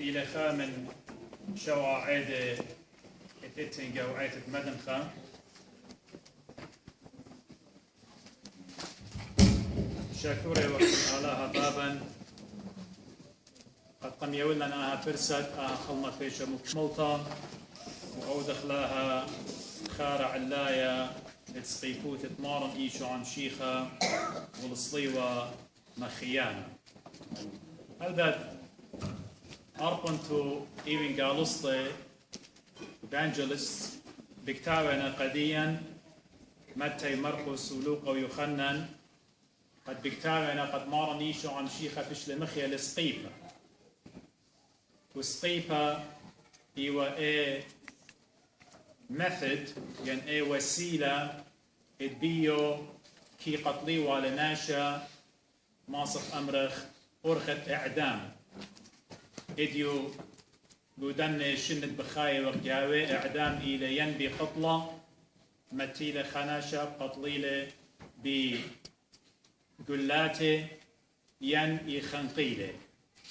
إلى خامن شوى عيدة اتتنجا وعيدة مدنخا شاكوري وقت علىها بابا قد قم يولنا فرسد خلنا فيش مكملطة وأودخلاها خارع علايا تسقيفوت تمارن إيشو عن شيخة والصليوة مخيانة هذا أرقنتو إيوين قالوسطي إيفانجيلست بكتاونا قديا متى مرقس ولوقا ويوحنا قد بكتاونا قد مارن إيشو عن شيخة فيش لمخيا لسقيفة وسقيفة إيوة إيه method يعني ايه وسيلة اتبيو كي قتلي والناشا ماصف امرخ ارخت اعدام اديو بودن شنت بخاي وقجاوي اعدام الى ينبي قتلة متيلة خناشا قتليلة بقلاته ين يخنقيلة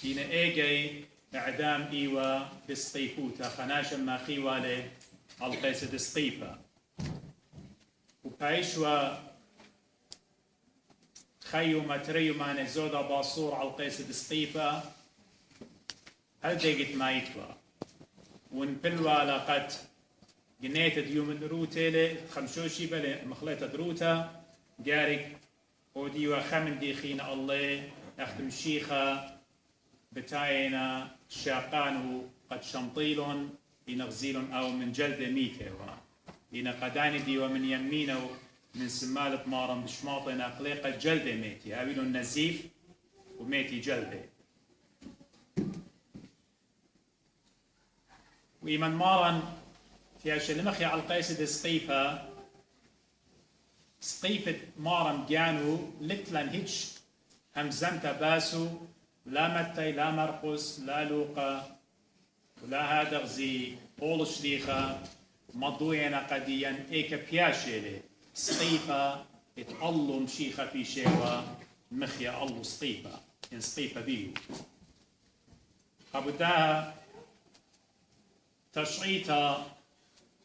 هنا ايجي اعدام ايوة بسقيفوتا خناشا ما خيوالي القيس دسقيفة وبايشوا خيو ما تريو ما نزودا باصور على القيس دسقيفة هل ديقت ما يتوا ونبلوا لقد جنيت ديوم الروتة خمشوشي بل مخلطة دروتا جارك وديوا خمن ديخين الله اختم شيخة بتاينا شاقانه قد شمطيلون ينغزيلهم أو من جلدة ميته إن قداني دي ومن يمينه من سمالة مارم بشماطنا قليقة جلدة ميتي هاويلو النزيف وميتي جلدة وإيمان مارن في عشان مخي على القيسة سقيفة سقيفة مارم جانو لتلن هيتش همزمت باسو لا متى لا مرقس لا لوقا ولا هذا غزي طول شليخة مضوينا قديا ايكا بياشيلي سقيفة اتقلوا مشيخة في شيوة مخيا الله سقيفة ان سقيفة بيو قبداها تشعيطة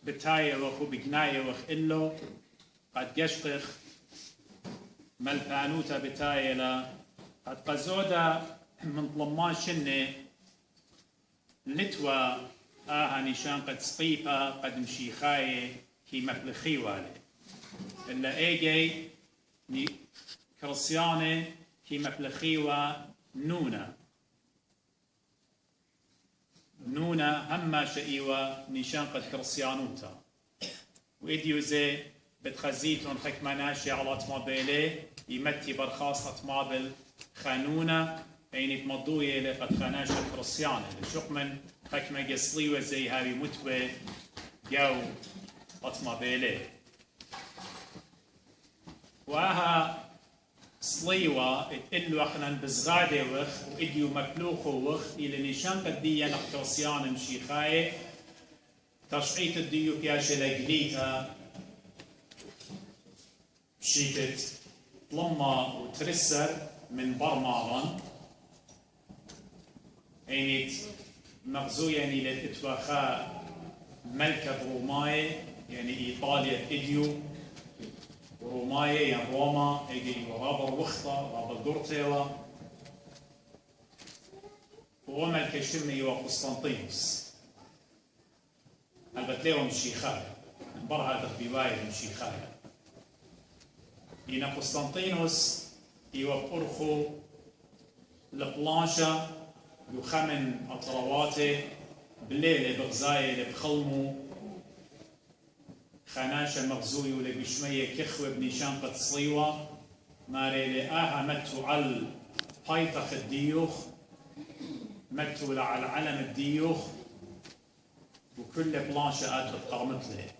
بتاية وخو بجناية وخ إلو قد يشقخ ملفانوتا بتاية لا قد قزودا من ظلمان شنة لتوا نشان قد سقيفة قد مشيخاية كي مفلخي والي إلا إيجي كرسيانة كي مفلخي نونا هما شئيوة نشان قد كرسيانوتا وإديو زي بتخزيتون حكماناشي على طمابيلي يمتي برخاص طمابل خانونا أين تمضوية لقد خاناشا كرسيانة لشقمن حكمة قصليوة زي هاوي متوى جو أطمابيلي وها صليوة اتقلوا اخنا بزغادة وخ وإديو مكلوخو وخ إلى نشان قدية نقرسيان مشيخاية تشعيط الديو كياشة لقليتا بشيكت لما وترسر من برمارن اينيت مغزوية يعني لتتوخى ملكة روماية يعني إيطاليا إديو روماية يعني روما إيجي رابر وخطة رابر دورتيوا وملكة شمي وقسطنطينوس البتليهم الشيخاية برها تخبيواية الشيخاية إن قسطنطينوس يوقرخو البلانشا يخمن أطرواته بليلة بغزاية بخلمو خناشة مغزوي ولا بشمية كخوة بنشان قد صليوة ماري لآها متو على بايطخ الديوخ متو على علم الديوخ وكل بلانشة آد بتقرمت له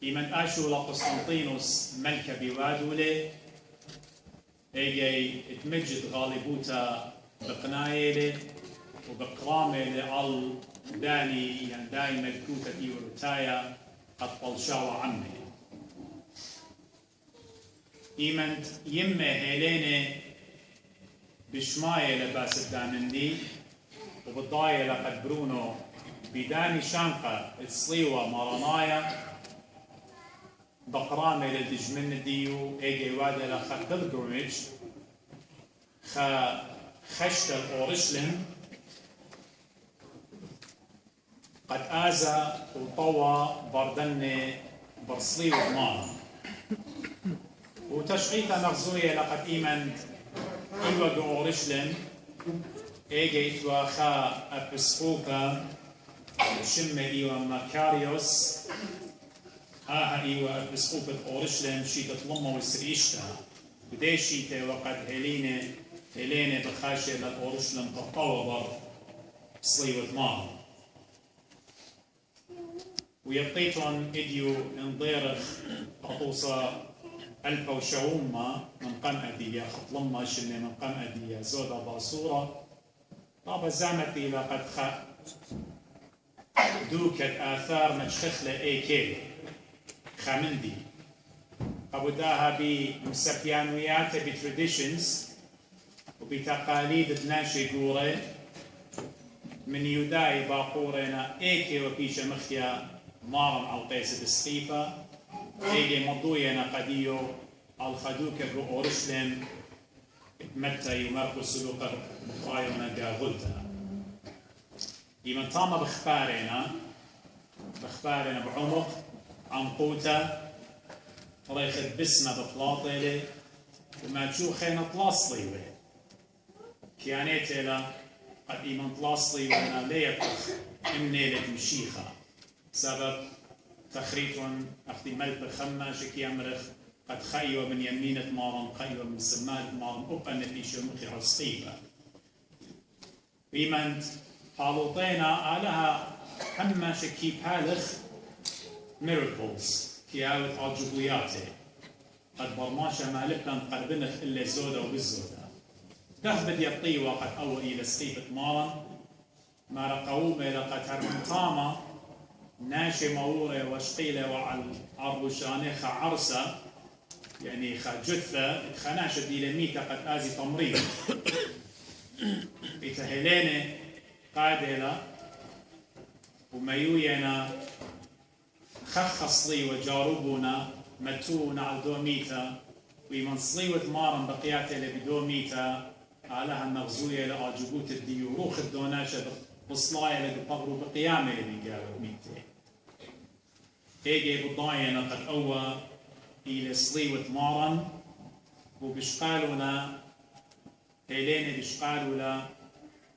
إيمن آشو لقسطنطينوس ملكة بوادولة ايجي اتمجد غالبوتا بقنايلة وبقرامة على داني يعني داي ملكوتة دي ورتايا قد طلشاوة عمي إيمن يمة هيلينة بشماية لباس الدامندي وبالضاية لقد برونو بداني شانقة تصليوة مرانايا بقرامة للدجمن ديو ايجي وادا لخا بلغرمج خشت الأورشلم قد آزا وطوى بردن برصلي وضمان وتشقيقا مغزوية لقد إيمن إيوة بأورشلم إيجيت وخا أبسقوكا شم إيوة مكاريوس إيوة أبسقوكا أورشلم شيطة لما وسريشتا بدي شيطة وقد هلينة بخاشة لأورشلم تطوى بر صلي وضمان ويبقيتون إديو انضيرخ قطوصة ألفا وشعومة من قمأدية خطلما شنة من قمأدية زودة باصورة طابا زعمتي لقد دوكت آثار متشخلة ايكي خامندي قبوداها بمسبيانويات بتراديشنز وبتقاليد تناشي قوري من يوداي باقورنا ايكي وبيشا مخيا مارم على قيس السقيفة ايجي مضوينا قديو الخدوكة بأورشلم متى يمرقوا سلوك مقايمنا قاغلتا إيمان تاما بخبارنا بعمق عن قوتا طريقة بسمة بطلاطيلي وما تشو خينا طلاصلي كيانيتي لا قد إيمان طلاصلي وانا ليقف إمنيلة مشيخة سبب تخريط أخذ ملك بخمة شكي أمرخ قد خيوة من يمينة مارم خيوة من سمالة مارم أبقى نتيشة مخي حسقيبة إيمان حالوطينا علىها حما شكي بالخ miracles كياوت عجبوياتي قد برماشا مالكنا قربنخ إلا زودة وبالزودة تخبت يبطي وقد أول إلى سقيفة مارم ما رقومة لقد هرمنطامة ناشي مورة وشقيلة وعلى عربوشاني خا عرسة يعني خا جثة خناشة دي لميتة قد آزي تمريض بتهلينة قادلة وميوينا خخصلي وجاروبنا متونا على دوميتا ويمنصلي وثمارا بقياتي لبدوميتا علىها النغزوية لأجبوت الديو روخ الدوناشة بصلاية لبقروا بقيامة لبقارو ميتي ايجي بضاينا قد أوى إلى صلي وثمارا وبشقالنا هيلين بشقالنا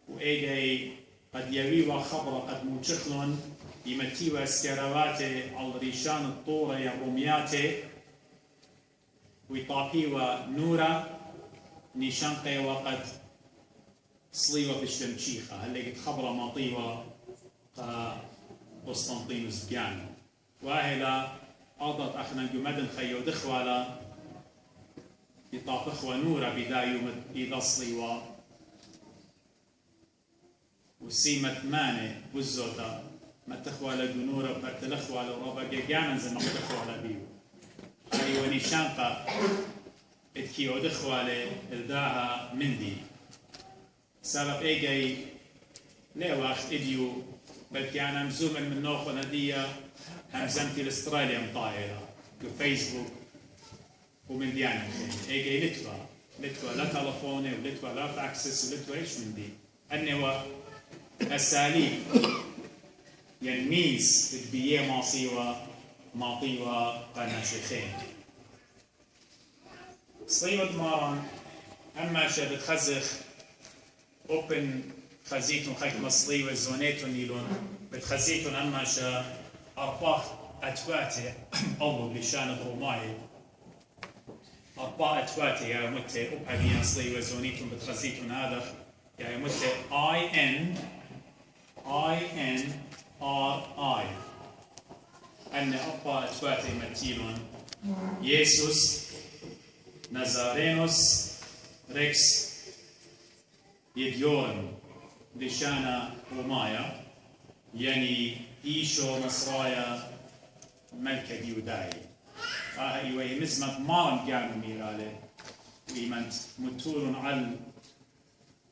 وإيجي قد يويوا خبر قد موشخلون يمتيوا سكرواتي على ريشان الطورة يرومياتي ويطاقيوا نورا نيشانقي وقد صليوا بشتمشيخة هل لقيت خبر ماطيوا قسطنطينوس بيانو واهلا أضط أخنا جمدن خيو دخوالا يطاقخوا نورا بدايو إذا صليوا وسيمة ماني بزوتا ما تخوى لجنورة وبرتلخوى لورابا جيجانا زي ما تخوى لبيو أيوة نيشانقا اتكيو دخوى لإلداها مندي سبب إيجاي ليه وقت إديو بلكي أنا مزوم من نوخو ندية همزمتي الأستراليا مطايرة وفيسبوك ومن ديانا إيجاي لتوا لا تلفوني ولتوا لا فاكسس ولتوا إيش من دي أنه أساليب ينميز تبيه ماطيوة قنا شيخين صيود مارن أما شا بتخزخ أوبن خزيتون خيك مصلي والزونيتون نيلون بتخزيتون أما شا أرباح أتواتي أول لشان الروماي أرباح أتواتي يا متى أبهدي أصلي والزونيتون بتخزيتون هذا يا متى I-N-R-I أن أبا أتواتي متيلون يسوس نازارينوس ريكس يديون لشانا رومايا يعني إيشو مصرايا ملكة ديوداي إيوه مزمت مارن جانو ميرالي ويمنت متولون على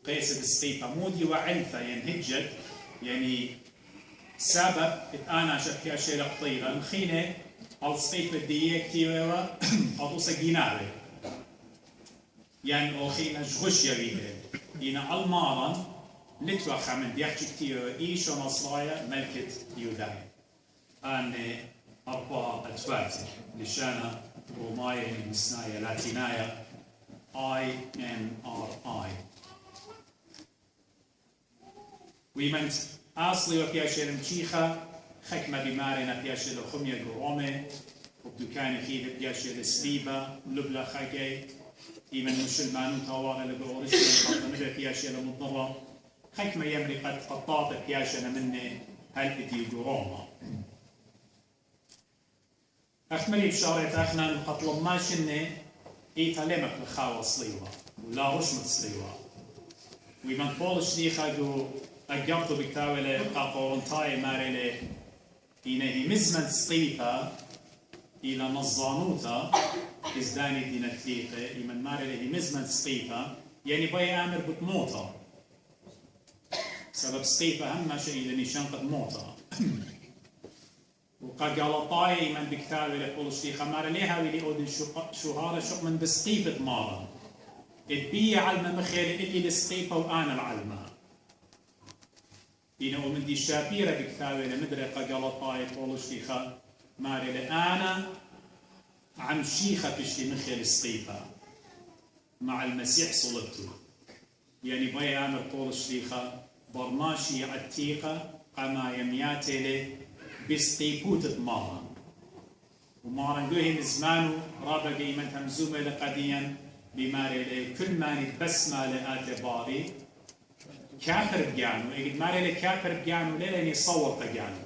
قيس السقيفة مودي وعلفة ينهجت يعني سبب انا شكيا شيء قطيرة الخينة السقيفة ديك تيوه قطوسة جيناري يعني أخينا جغش يبيه إنا المارن نتوى خامن ديحش كتير إيش ونصلايا ملكة يودايا أنا أربعة أتواتي لشانا رومايا مسنايا لاتينايا INRI ويمنت أصلي وبياشر مشيخة خكمة بمارنا بياشر الخمية قرومي وبدوكان خيبة بياشر السليبة لبلا خاكي إيمن مسلمان وطوال لقرورش ومدى بياشر المضرة خكمة يمري قد قطاط بياشر مني هل إدي قرومة أخمري بشارة أخنا نقطلب ماشني إيتاليمك لخاوة صليوة ولا رشمة صليوة ويمن بولش ديخا دو أجابتو بكتاولة قاقورنتاي ماريلي إنه مزمن سقيفة إلى نظانوتا إزداني دينا تليقة إمن ماريلي مزمن سقيفة يعني باي آمر بتموتا سبب سقيفة هم شيء إلى نشان قد موتا وقد قالطاي من بكتاولة بولش ديخا ماريليها ولي أودن شهارة شق من بسقيفة مارا إتبيع علم مخير إلي السقيفة وآنا العلمة إنه من دي شابيرة بكتابة لمدرقة قلطاي طولش فيخا ماري لأنا عم شيخة بشتي مخيل السقيفة مع المسيح صلبته يعني باي عامر طولش فيخا برماشي عتيقة قما يمياتي لي بسقيبوت مارا ومارا نقوه من زمانه رابا قيمة همزومة لقديا بماري لي كل ما نتبسمة لآتباري كافر بجانو، إذا ما لي كافر بجانو لا لاني صور بجانو،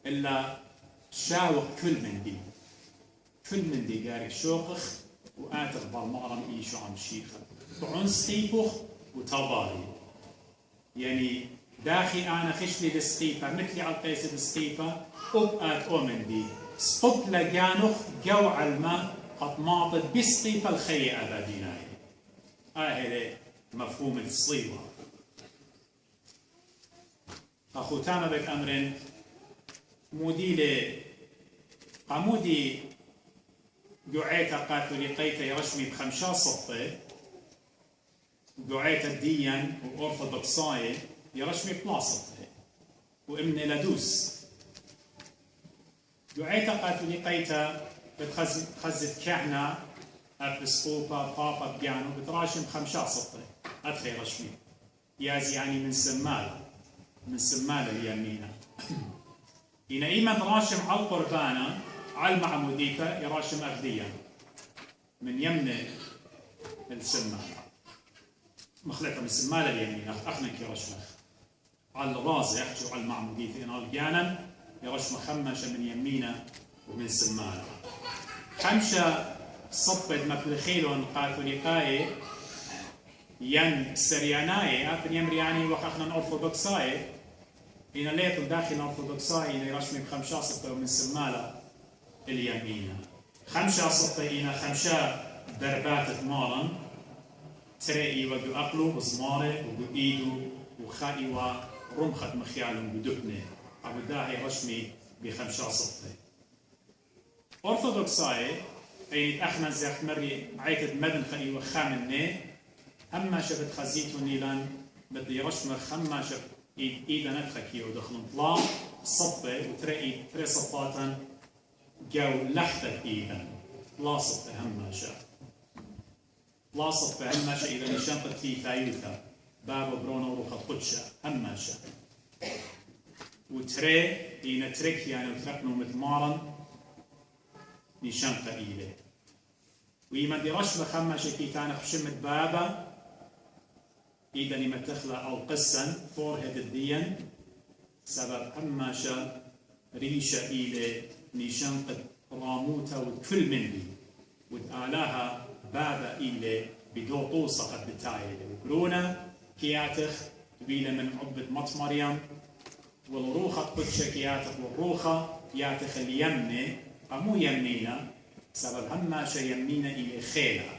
إلا شاوق كل من دي قاري شوقخ وآتر بالمعرم إيشو عم شيخة، وعن سقيبخ وتباري، يعني داخل أنا خشلي بالسقيفة مثلي على قيس بالسقيفة أبقات أؤمن بي، سقط لجانوخ جو على الماء قد ماطت بالسقيفة الخيئة أبديناي، هذا مفهوم الصيغة. أخو تاما بك أمرن مودي قمودي جوعيتا قاتو لقيتا يرشمي بخمشا صفة جوعيتا ديان وأورثوذكساي يرشمي بلا صفة وإمن لدوس جوعيتا قاتو لقيتا بتخزت كهنة أبسقوبا بابا بيانو بتراشم بخمشا صفة أدخي رشمي يازي يعني من سمالة اليمينة إن إيمان راشم على القربانة على المعمودية يراشم أغذية من يمن السمالة مخلطة من السمالة اليمينة أخنك يرشمخ على الراس يحجو على المعمودية إن الجانا يرشمخ خمشة من يمينة ومن سمالة خمشة صبت مبلخيلون قاثوليقاي ين سرياناي أبن يمرياني وخخنا أرثوذكساي إن ليت داخل أرثوذكساي إن يرشمي بخمشة صبت ومن سمالة اليمينة خمشة صبت إن خمشة دربات مالا ترئي ودو أقلو وزماري ودو إيدو وخائي ورمخة مخيال ودبني أبو داهي رشمي بخمشة صبت أرثوذكساي أي أخنا زيخ مري عيتد مدن خائي وخامني أما شفت خزيتو نيلان بدي رشمة خما شف إيدا ندخكي ودخلن طلا صبة وتري صباتا جو لحتة إيدا لا صبة هما شف لا صبة هما شف إذا نشانقت في ثايوثا بابا برونا وروخة قدشة هما شف وتري إينا ترك يعني وتركنو متمارا نشانقة إيدا ويما دي رشمة خما شكي كان خشمت بابا إذا لما تخلى أو قسا فورهد الدين سبب هماشا ريشة إلى نيشان قد راموتا وكل مني وتآلاها بابا إلى بدوطوسة قد بتاعي وكرونا كياتخ تبيل من عبد مط مريم والروخة قدشة كياتخ والروخة ياتخ اليمنة أمو يمينا سبب هماشا يمينا إلى خيلة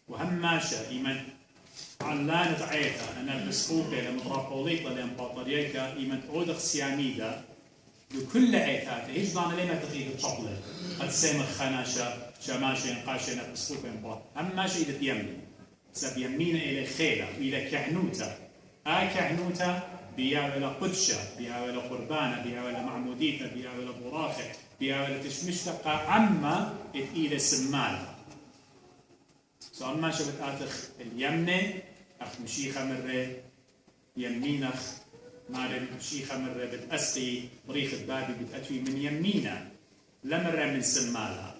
وهماشا إيمان علانة عيتا أنا بسقوكة لمترابوليطة لأمباطريكا إيمن أودخ سياميدا لكل عيتات هيج ضانا لما تقيد الشطلة قد سيمخ خناشة شماشة ينقاشة بسقوكة أمباط أما شيء إذا يمني سب يمينا إلى خيلة إلى كهنوتة كهنوتة بيا إلى قدشة بيا إلى قربانة بيا إلى معمودية بيا إلى براخة بيا إلى تشمشتقة عما إلى سمالة سؤال ما شبت آتخ اليمنة أخ مشيخة مرة يمينخ مارن مشيخة مرة بتأسقي بريخ بابي بتأتوي من يمينة لمرة من سمالة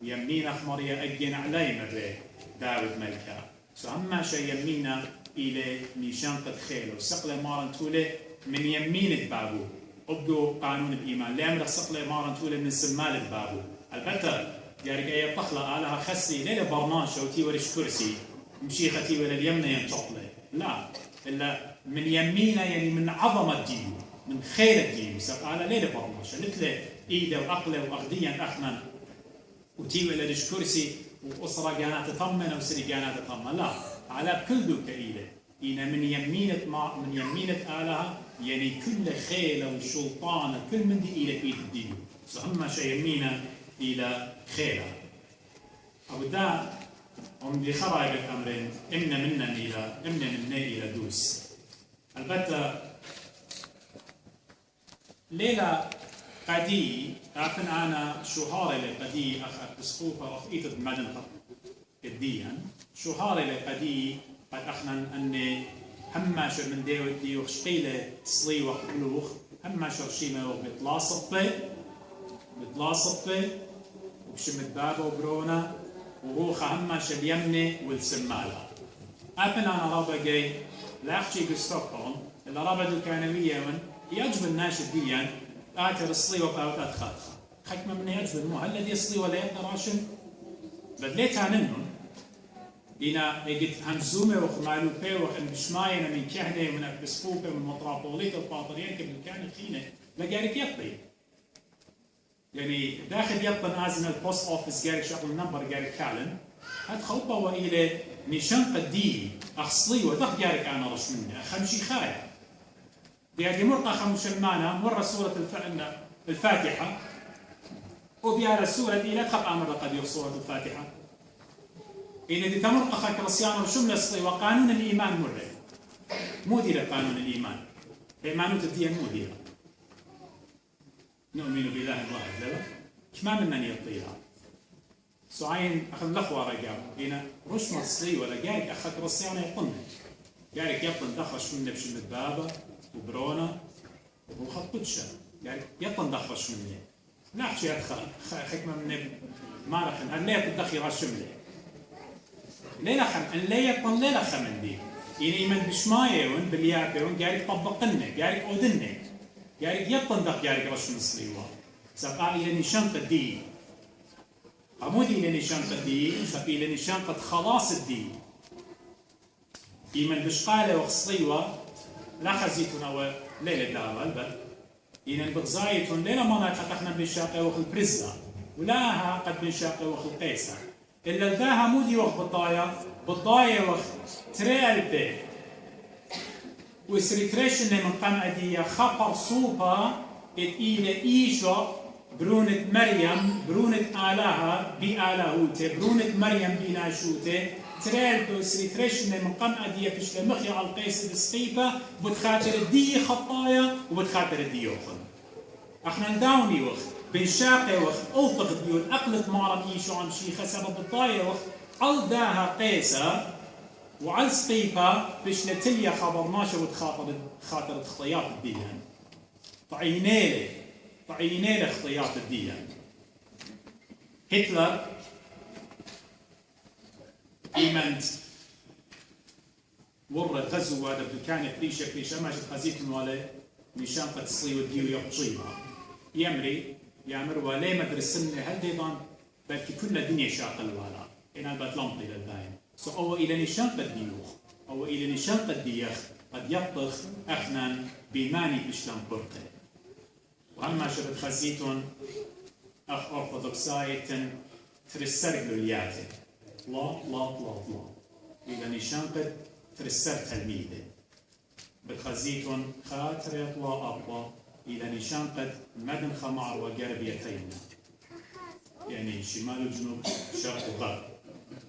يمينخ مريا أجن علي مرة داود ملكة سؤال ما شيء يمينة إلى نيشان قد خيل وسقلة مارن تولي من يمين بابو أبدو قانون الإيمان لأمر سقلة مارن تولي من سمالة بابو البتة جارك أي طخلة آلها خسي ليلة برناشة وتي ورش كرسي مشيختي ولا اليمنى ينطقله لا إلا من يمينه يعني من عظمة ديو من خير الديو سقالة ليلة برناشة مثل إيده وأقله وأغديا أخنا وتي ولا رش كرسي وأسرة جانات تطمن أو سري جانات تطمن لا على كل دو كإيله إن من يمينة آلها يعني كل خيلة وشلطانة كل من دي إلى إيد الديو سهم شيء يمينه إلى خيرة أو دا هم بخرائب الأمرين إمنا إلى دوس البتة ليلة قدي أعرفن أنا شهاري لقدي أخ بسقوفة أخ إيتد مدن الديان شهاري لقدي قد أخنا أني هماش من ديو خشقيلة تصلي وقلوخ هماش رشيمة بتلاصقة وبشمت بابا وبرونا وروخة هماش اليمنة والسمالة أبن أنا رابا جاي لاخشي بستوكهولم اللي رابا دو كانوية من يجب الناس ديان آتر الصلي وقاوت أدخل حكمة من يجب مو هل الذي يصلي ولا يبنى راشن بدليت عنهم إنا يجد همزومة وخمالو بي وخن بشماينا من كهنة ومن أبسفوبة ومن مطرابوليت وباطريان كبن كان خينة لقارك يطي يعني داخل يطن آزم البوست أوفيس قارك شغل النمبر قارك كالن هاد خلطة وإلى نشان قدي أخصلي ودخ قارك أنا رشمنا خمشي خايا بيادي مرقى خمشمانا مرة سورة الفاتحة وبيارة سورة إلى تخب أمر قد سورة الفاتحة إذا دي تمر أخاك رسيان وشمل الصلي وقانون الإيمان مرة مو دير قانون الإيمان إيمانو تدين مو دير نؤمن بالله الواحد لا كما من يطيها سعين أخذ الأخوة رجال هنا رشم الصلي ولا جارك أخاك رسيان يطن جارك يطن دخش من بشمة بابا وبرونا وخط قدشة جارك يطن دخش مني لا أحكي أدخل حكمة من ما رخن هل لا تدخل رشملي ليلة خم أن لا يطن ليلة خمن دي يعني من بشماية ون باليابة ون جارك طبقنا جارك أودنا جارك يطن دق جارك رشم الصليوة سقى إلى نشان قدي عمودي إلى نشان قدي سقى إلى نشان قد خلاص الدين إيمن بشقالة وخصليوة لا خزيتنا وليلة دعوة بل إن البغزايتون ليلة ما نتحقنا بالشاقة وخل برزة ولاها قد بالشاقة وخل قيسة إلا الذاها مودي وخ بطايا وخ تريالبي وسريتريشن من قمعدية خبر صوبة إلى إيشو برونة مريم برونة آلها بآلهوته برونة مريم بناشوته تريالبي وسريتريشن من قمعدية فيش لمخي على القيس بسقيفة بتخاطر الدي خطايا وبتخاطر الدي وخن احنا نداوني وخ بن شاقي وخ ألطق ديون أقلت مارم إيشو عن شيخة سبب الطاية وخ عالداها قيسة وعال سقيفة بش نتليا خبرناشة وتخاطر خطيات الديان طعينيلي خطيات الديان هتلر إيمنت ورى غزو هذا كان كليشة ماشي خزيت ولا نشان قد تصلي وديو يقطيها يامر ولا مدرسنا هالديضان بلكي كل الدنيا شاقل ولا إن البتلمطي للداين أو إلى نشان قد ديوخ أو إلى نشان قد ديخ قد يطخ أخنا بيماني بشلان برقه وأما شبت خزيتون أخ أرثوذكسايتن ترسرق للياتي لا إلى نشان قد فرسرت الميدة بخزيتون خاطر يطوى أبا إلى نشان قد مدن خمار وقرب يتينا يعني شمال وجنوب شرق وغرب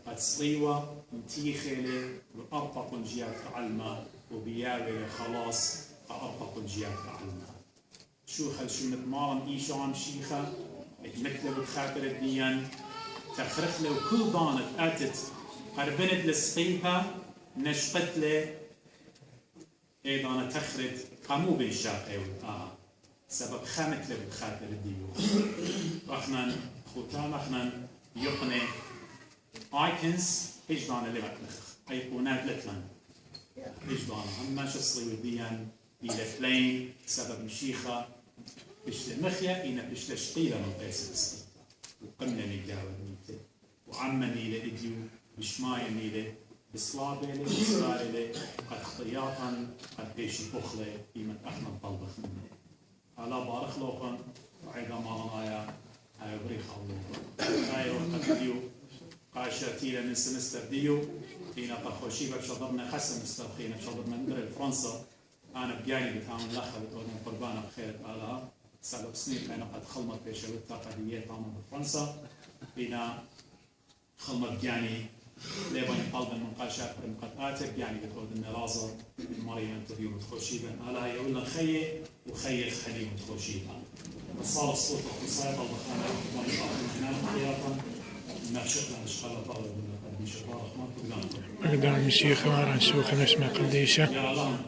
قد صليوة متيخلة وأبقى قنجيات علما وبياوي خلاص أبقى قنجيات علما شو متمارن إيشان شيخة مثل بخاطر الديان تخرخ له وكل ضانت أتت قربنت للسقيفة نشقت له أيضا تخرت قامو بالشاقة سبب خامت له بخاطر الديو رخنا ختام رخنا يقني ايكنز اجدان اللي بتلخ ايقونات لتلن اجدان هم ما شصلي وديان الى فلين سبب مشيخه بشل مخيا إنا بشل شقيلة من قيس السقيطة وقمنا نجاوة نيته وعمني لإديو بشمايا نيله بصلابة له بصلابة له قد خطياطا قد بيش بخلة إيمت أحنا طلبخ منه على بارخ لوقن وعيدا مالنايا هاي بريخ الله هاي وقت ديو قاشتيلا من سمستر ديو إنا تخوشي بشضرنا خسن مسترخينا بشضرنا ندر فرنسا أنا بجاني بتعامل لخا بتقولنا قربانا بخيرك آلها سبب سنين أنا قد خلمت بشوتة قدية تعامل بفرنسا بنا خلمت بجاني ليباني قلبا من قاشات قد يعني بتقول إن رازر مريم تبيو متخوشيبا آلها يقول خيه وخيه خليه متخوشيبا صار الصوت اختصاص البخانة وأنا أخذ جنان خياطا نفشقنا نشغل طالب من قد شبارك ما تقدر أقدر مشيخ وراء سوق نسمة قديشة يا الله